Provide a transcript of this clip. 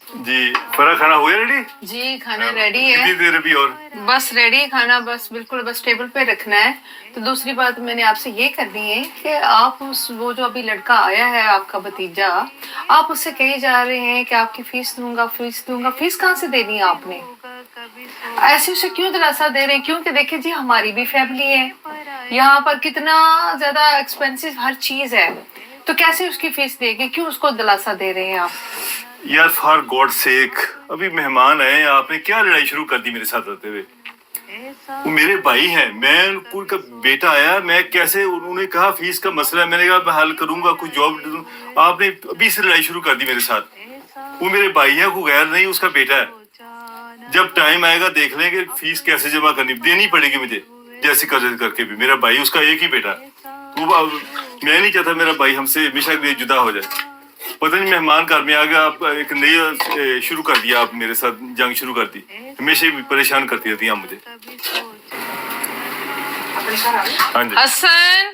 जी फरा खाना हो गया रेडी? जी खाना रेडी है, कितनी देर अभी और? बस रेडी है खाना, बस बिल्कुल बस टेबल पे रखना है। तो दूसरी बात मैंने आपसे ये करनी है कि आप वो जो अभी लड़का आया है आपका भतीजा, आप उससे कहे जा रहे हैं कि आपकी फीस दूंगा, फीस कहाँ से देनी है आपने? ऐसे उसे क्यों दिलासा दे रहे हैं? क्योंकि देखिए जी हमारी भी फैमिली है, यहाँ पर कितना ज्यादा एक्सपेंसिव हर चीज है, तो कैसे उसकी फीस देंगे? क्यों उसको दिलासा दे रहे हैं आप? यार फॉर गॉड सेक, अभी मेहमान आए, आपने क्या लड़ाई शुरू कर दी मेरे साथ रहते हुए? वो मेरे भाई हैं, मैं उनको का बेटा आया, मैं कैसे, उन्होंने कहा फीस का मसला है, मैंने कहा मैं हल करूंगा, कुछ जॉब दूं। आपने अभी से लड़ाई शुरू कर दी मेरे साथ। वो मेरे भाई है, कोई गैर नहीं, उसका बेटा है। जब टाइम आएगा देख लेंगे फीस कैसे जमा करनी, देनी पड़ेगी मुझे जैसे कर्ज करके भी। मेरा भाई, उसका एक ही बेटा, वो मैं नहीं चाहता मेरा भाई हमसे हमेशा के लिए जुदा हो जाए। पता नहीं मेहमान घर में आ गया, आप एक नई शुरू कर दिया, आप मेरे साथ जंग शुरू कर दी, हमेशा परेशान करती रहती हैं आप मुझे। हाँ जी हसन